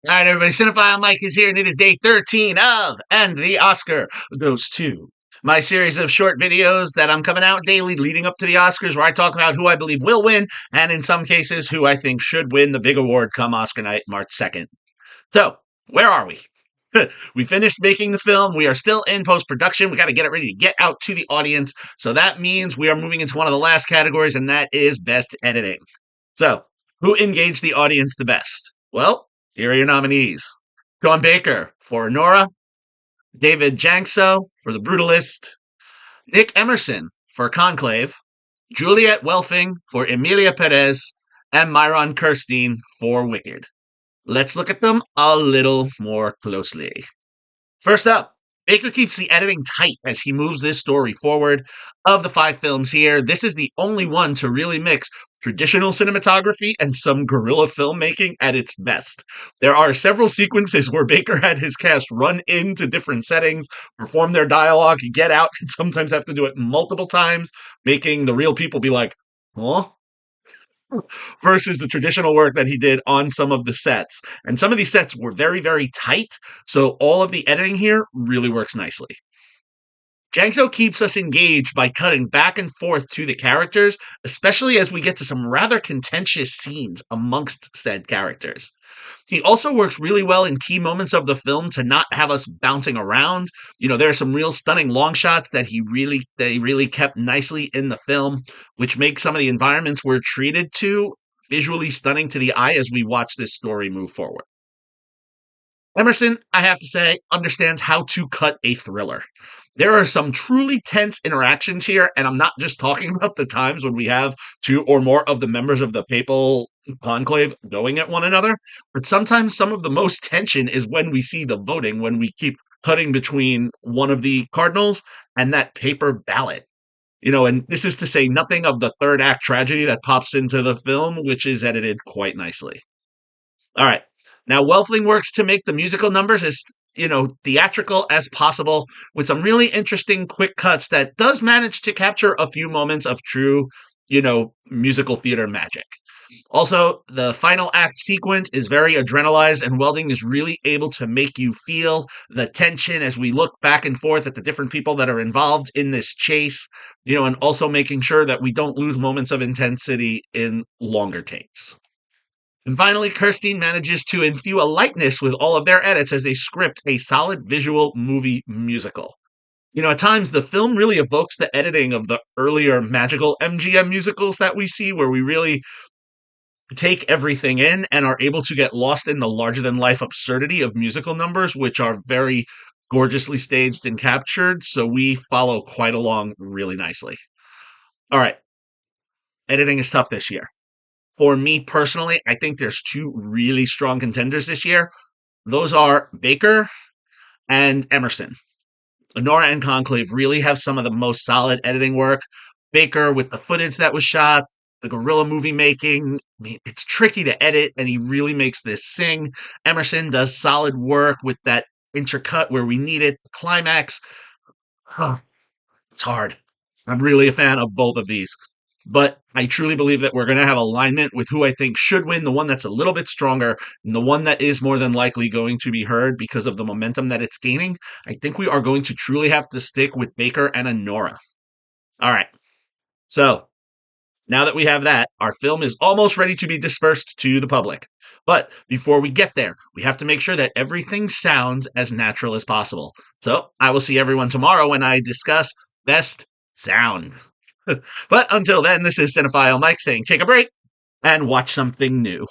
All right, everybody, Cinephile Mike is here, and it is day 13 of And the Oscar Goes To. My series of short videos that I'm coming out daily leading up to the Oscars, where I talk about who I believe will win, and in some cases, who I think should win the big award come Oscar night, March 2nd. So, where are we? We finished making the film. We are still in post-production. We got to get it ready to get out to the audience. So that means we are moving into one of the last categories, and that is Best Editing. So, who engaged the audience the best? Well, here are your nominees. Sean Baker for Anora, David Jankso for The Brutalist, Nick Emerson for Conclave, Juliette Welfing for Emilia Pérez, and Myron Kerstein for Wicked. Let's look at them a little more closely. First up, Baker keeps the editing tight as he moves this story forward. Of the 5 films here, this is the only one to really mix traditional cinematography and some guerrilla filmmaking at its best. There are several sequences where Baker had his cast run into different settings, perform their dialogue, get out, and sometimes have to do it multiple times, making the real people be like, huh? Versus the traditional work that he did on some of the sets. And some of these sets were very, very tight, so all of the editing here really works nicely. Jangso keeps us engaged by cutting back and forth to the characters, especially as we get to some rather contentious scenes amongst said characters. He also works really well in key moments of the film to not have us bouncing around. You know, there are some real stunning long shots that he really kept nicely in the film, which makes some of the environments we're treated to visually stunning to the eye as we watch this story move forward. Emerson, I have to say, understands how to cut a thriller. There are some truly tense interactions here, and I'm not just talking about the times when we have 2 or more of the members of the papal conclave going at one another, but sometimes some of the most tension is when we see the voting, when we keep cutting between one of the cardinals and that paper ballot. You know, and this is to say nothing of the third act tragedy that pops into the film, which is edited quite nicely. All right. Now, Welfing works to make the musical numbers as, theatrical as possible with some really interesting quick cuts that does manage to capture a few moments of true, musical theater magic. Also, the final act sequence is very adrenalized, and Welding is really able to make you feel the tension as we look back and forth at the different people that are involved in this chase, and also making sure that we don't lose moments of intensity in longer takes. And finally, Kerstein manages to infuse a lightness with all of their edits as they script a solid visual movie musical. At times the film really evokes the editing of the earlier magical MGM musicals that we see, where we really take everything in and are able to get lost in the larger-than-life absurdity of musical numbers, which are very gorgeously staged and captured, so we follow quite along really nicely. All right. Editing is tough this year. For me personally, I think there's 2 really strong contenders this year. Those are Baker and Emerson. Anora and Conclave really have some of the most solid editing work. Baker with the footage that was shot, the guerrilla movie making. I mean, it's tricky to edit, and he really makes this sing. Emerson does solid work with that intercut where we need it. The climax. It's hard. I'm really a fan of both of these. But I truly believe that we're going to have alignment with who I think should win, the one that's a little bit stronger, and the one that is more than likely going to be heard because of the momentum that it's gaining. I think we are going to truly have to stick with Baker and Anora. All right. So, now that we have that, our film is almost ready to be dispersed to the public. But before we get there, we have to make sure that everything sounds as natural as possible. So, I will see everyone tomorrow when I discuss Best Sound. But until then, this is Cinephile Mike saying take a break and watch something new.